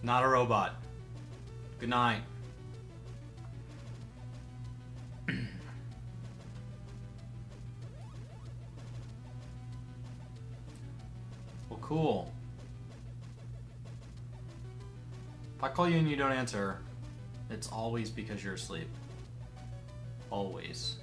Not a robot. Good night. Well, cool. If I call you and you don't answer, it's always because you're asleep. Always.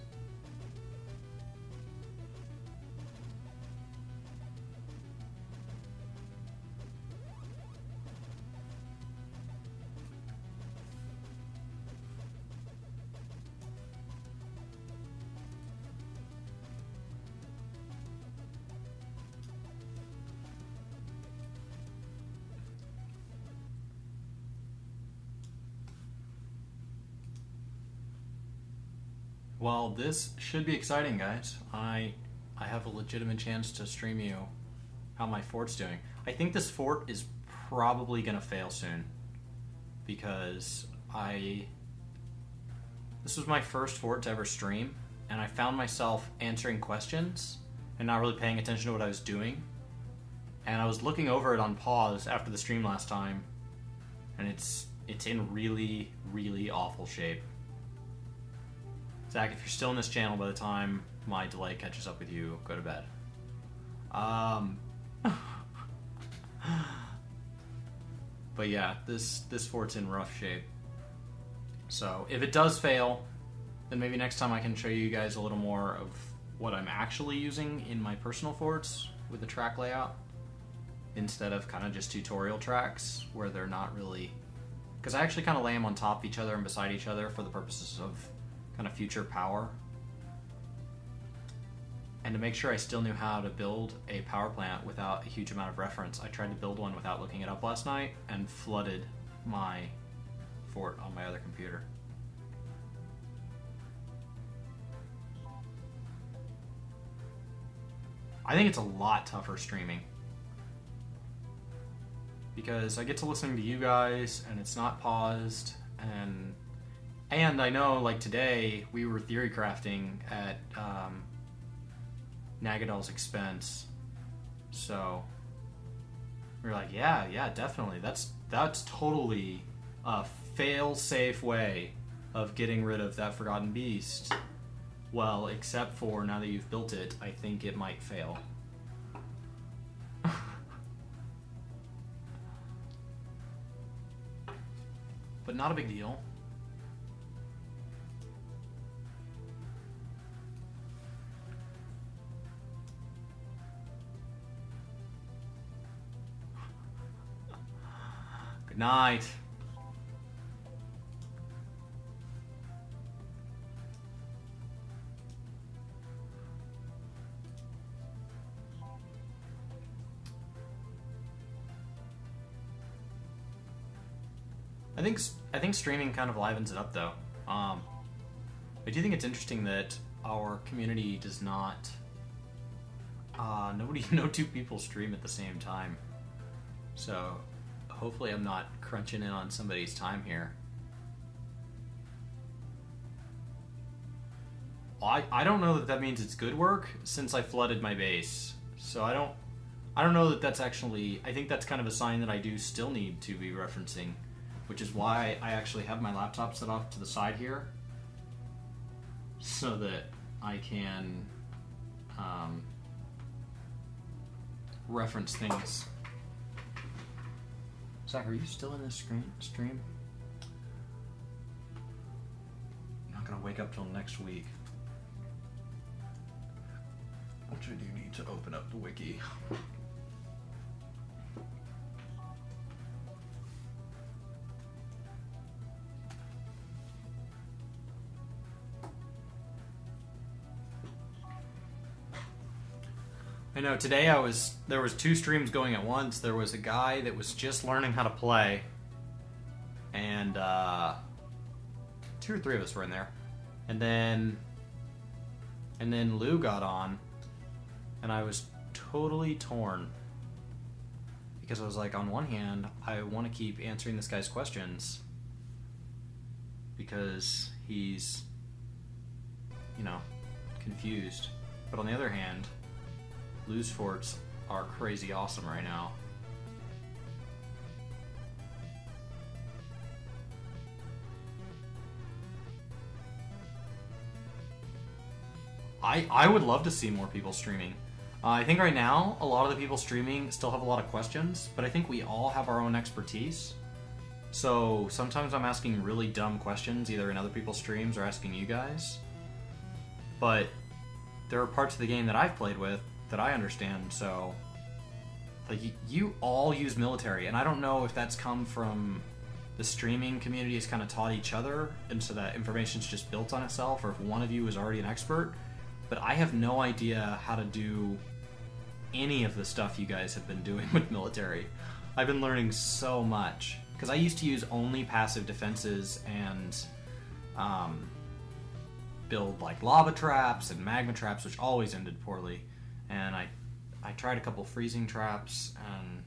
Well, this should be exciting, guys. I have a legitimate chance to stream you how my fort's doing. I think this fort is probably gonna fail soon because this was my first fort to ever stream, and I found myself answering questions and not really paying attention to what I was doing. And I was looking over it on pause after the stream last time, and it's in really, really awful shape. Zach, if you're still in this channel by the time my delay catches up with you, go to bed. But yeah, this fort's in rough shape. So if it does fail, then maybe next time I can show you guys a little more of what I'm actually using in my personal forts with the track layout, instead of kind of just tutorial tracks where they're not really... Because I actually kind of lay them on top of each other and beside each other for the purposes of kind of future power. And to make sure I still knew how to build a power plant without a huge amount of reference, I tried to build one without looking it up last night and flooded my fort on my other computer. I think it's a lot tougher streaming, because I get to listen to you guys and it's not paused, and I know, like today, we were theory crafting at Nagadal's expense, so we were like, yeah, definitely, that's totally a fail-safe way of getting rid of that Forgotten Beast. Well, except for now that you've built it, I think it might fail. But not a big deal. Good night. I think streaming kind of livens it up, though. I do think it's interesting that our community does not. No two people stream at the same time. So hopefully, I'm not crunching in on somebody's time here. Well, I don't know that means it's good work, since I flooded my base. So I don't know that that's actually. I think that's kind of a sign that I do still need to be referencing. Which is why I actually have my laptop set off to the side here, so that I can reference things. Zach, are you still in this stream? I'm not gonna wake up till next week. Which I do need to open up the wiki. I know, today there was two streams going at once. There was a guy that was just learning how to play, and 2 or 3 of us were in there. And then Lou got on, and I was totally torn. Because I was like, on one hand, I want to keep answering this guy's questions, because he's, confused. But on the other hand, Lou's forts are crazy awesome right now. I would love to see more people streaming. I think right now, a lot of the people streaming still have a lot of questions, but I think we all have our own expertise. So sometimes I'm asking really dumb questions, either in other people's streams or asking you guys. But there are parts of the game that I've played with that I understand, so... Like, you all use military, and I don't know if that's come from the streaming community has kind of taught each other, and so that information's just built on itself, or if one of you is already an expert. But I have no idea how to do any of the stuff you guys have been doing with military. I've been learning so much, because I used to use only passive defenses and build like lava traps and magma traps, which always ended poorly. And I tried a couple freezing traps and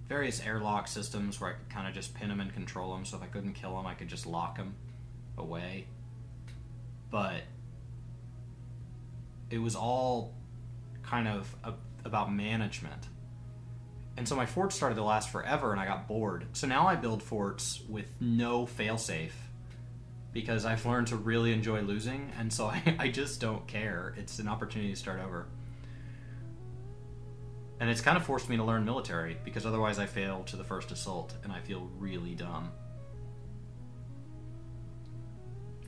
various airlock systems where I could kind of just pin them and control them, so if I couldn't kill them, I could just lock them away. But it was all kind of about management. And so my forts started to last forever, and I got bored. So now I build forts with no failsafe, because I've learned to really enjoy losing, and so I just don't care. It's an opportunity to start over. And it's kind of forced me to learn military, because otherwise I fail to the first assault, and I feel really dumb.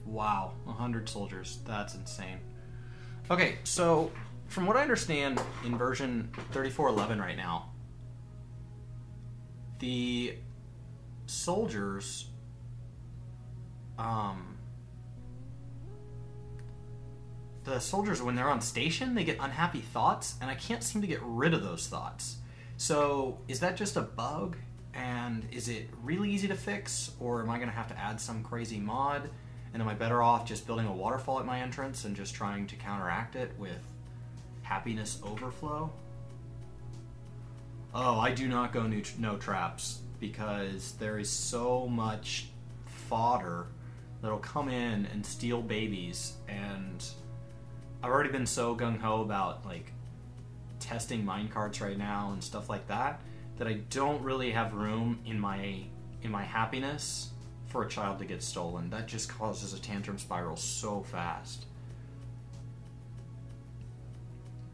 Wow, 100 soldiers. That's insane. Okay, so from what I understand, in version 34.11 right now, the soldiers... the soldiers, when they're on station, they get unhappy thoughts, and I can't seem to get rid of those thoughts. So, is that just a bug? And is it really easy to fix? Or am I going to have to add some crazy mod? And am I better off just building a waterfall at my entrance and just trying to counteract it with happiness overflow? Oh, I do not go no traps, because there is so much fodder that'll come in and steal babies, and I've already been so gung-ho about like testing minecarts right now and stuff like that I don't really have room in my happiness for a child to get stolen. That just causes a tantrum spiral so fast.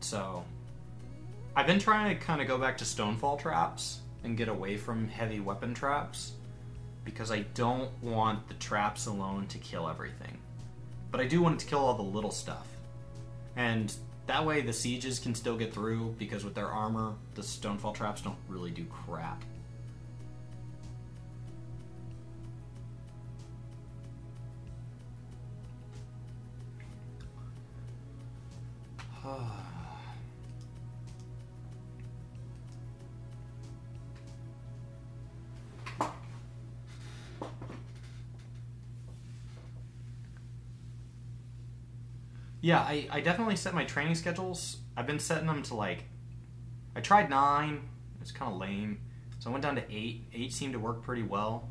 So I've been trying to kind of go back to stonefall traps and get away from heavy weapon traps, because I don't want the traps alone to kill everything. But I do want it to kill all the little stuff. And that way the sieges can still get through, because with their armor, the stonefall traps don't really do crap. Yeah, I definitely set my training schedules. I've been setting them to like... I tried 9. It's kind of lame. So I went down to 8. 8 seemed to work pretty well.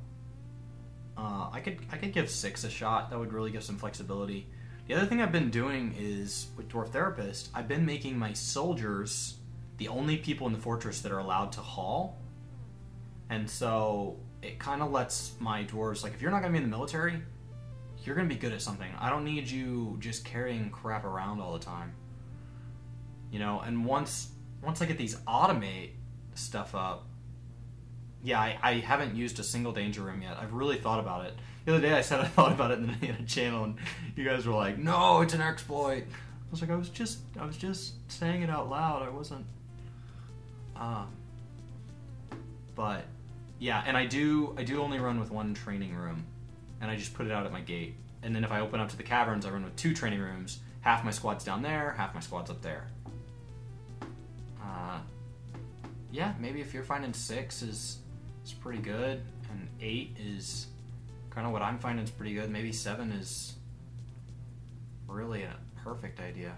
I could give 6 a shot. That would really give some flexibility. The other thing I've been doing is, with Dwarf Therapist, I've been making my soldiers the only people in the fortress that are allowed to haul. And so it kind of lets my dwarves, like, if you're not going to be in the military, you're going to be good at something. I don't need you just carrying crap around all the time. You know, and once I get these automate stuff up, yeah, I haven't used a single danger room yet. I've really thought about it. The other day I said I thought about it in a channel, and you guys were like, no, it's an exploit. I was like, I was just saying it out loud. I wasn't... But, yeah, and I do only run with 1 training room. And I just put it out at my gate. And then if I open up to the caverns, I run with 2 training rooms. Half my squad's down there, half my squad's up there. Yeah, maybe if you're finding 6 is pretty good, and 8 is kind of what I'm finding is pretty good. Maybe 7 is really a perfect idea.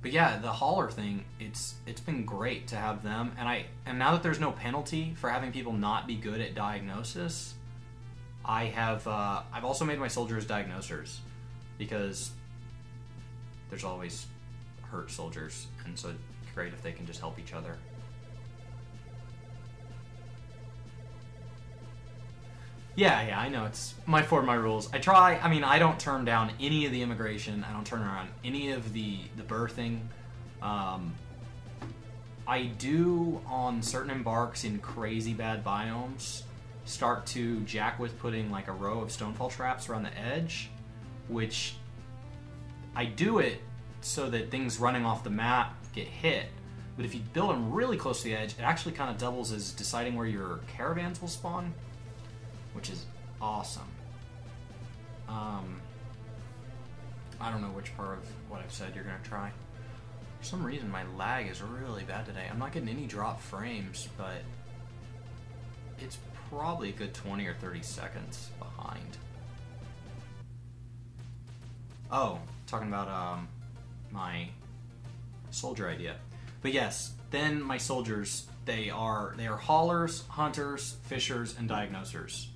But yeah, the hauler thing, it's been great to have them. And now that there's no penalty for having people not be good at diagnosis, I've also made my soldiers diagnosers, because there's always hurt soldiers, and so it's great if they can just help each other. Yeah, I know. It's my rules. I mean, I don't turn down any of the immigration. I don't turn around any of the birthing. I do, on certain embarks in crazy bad biomes, start to jack with putting like a row of stonefall traps around the edge, which I do it so that things running off the map get hit. But if you build them really close to the edge, it actually kind of doubles as deciding where your caravans will spawn, which is awesome. I don't know which part of what I've said you're going to try. For some reason, my lag is really bad today. I'm not getting any drop frames, but it's probably a good 20 or 30 seconds behind. Oh, talking about my soldier idea. But yes, then my soldiers, they are haulers, hunters, fishers, and diagnosers.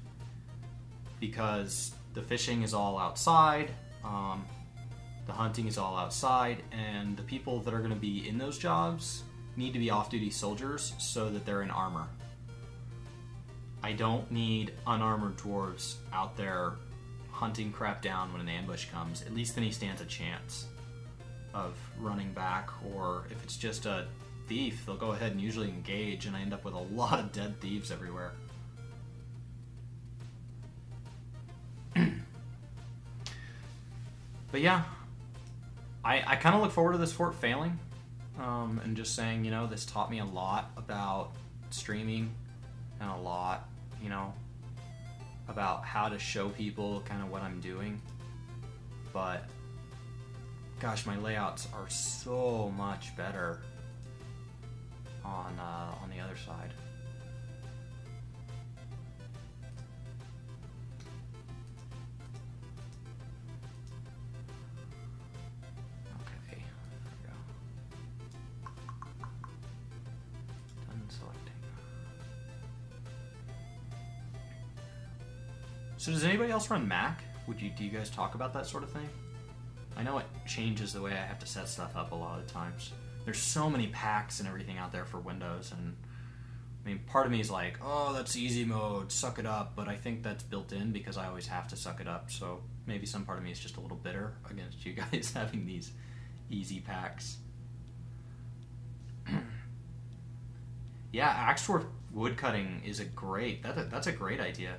Because the fishing is all outside, the hunting is all outside, and the people that are going to be in those jobs need to be off-duty soldiers so that they're in armor. I don't need unarmored dwarves out there hunting crap down when an ambush comes. At least then he stands a chance of running back, or if it's just a thief, they'll go ahead and usually engage, and I end up with a lot of dead thieves everywhere. But yeah, I kind of look forward to this fort failing, and just saying, you know, this taught me a lot about streaming, and a lot, you know, about how to show people kind of what I'm doing. But gosh, my layouts are so much better on the other side. Okay, there we go. Done selecting. So does anybody else run Mac? Do you guys talk about that sort of thing? I know it changes the way I have to set stuff up a lot of times. There's so many packs and everything out there for Windows, and I mean, part of me is like, oh, that's easy mode, suck it up, but I think that's built in because I always have to suck it up, so maybe some part of me is just a little bitter against you guys having these easy packs. Yeah, Axeworth woodcutting is that's a great idea.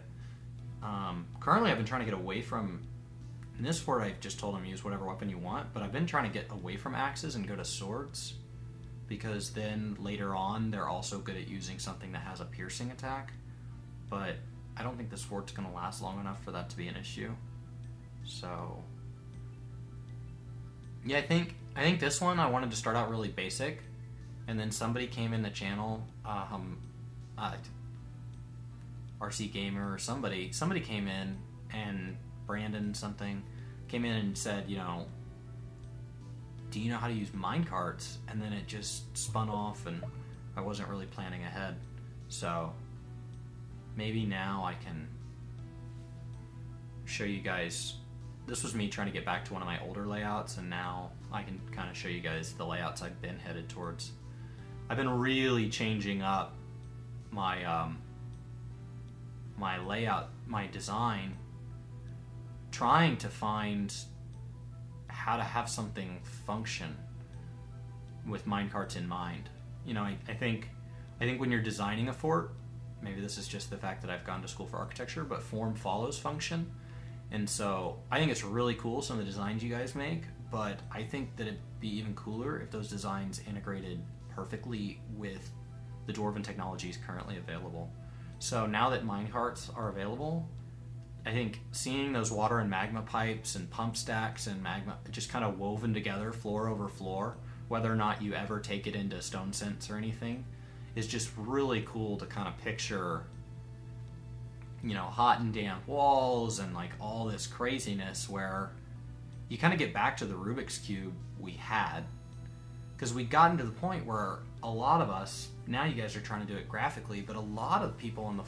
Currently I've been trying to get away from, in this fort I just told him use whatever weapon you want, but I've been trying to get away from axes and go to swords, because then later on they're also good at using something that has a piercing attack, but I don't think this fort's going to last long enough for that to be an issue. So yeah, I think this one I wanted to start out really basic, and then somebody came in the channel, RC Gamer or somebody came in, and Brandon something came in and said, you know, do you know how to use minecarts? And then it just spun off, and I wasn't really planning ahead. So maybe now I can show you guys. This was me trying to get back to one of my older layouts, and now I can kind of show you guys the layouts I've been headed towards. I've been really changing up my my layout, my design, trying to find how to have something function with minecarts in mind. You know, I think when you're designing a fort, maybe this is just the fact that I've gone to school for architecture, but form follows function. And so I think it's really cool, some of the designs you guys make, but I think that it'd be even cooler if those designs integrated perfectly with the Dwarven technologies currently available. So now that minecarts are available, I think seeing those water and magma pipes and pump stacks and magma just kind of woven together floor over floor, whether or not you ever take it into Stone Sense or anything, is just really cool to kind of picture, you know, hot and damp walls and like all this craziness where you kind of get back to the Rubik's Cube we had. Because we'd gotten to the point where a lot of us, now you guys are trying to do it graphically, but a lot of people in the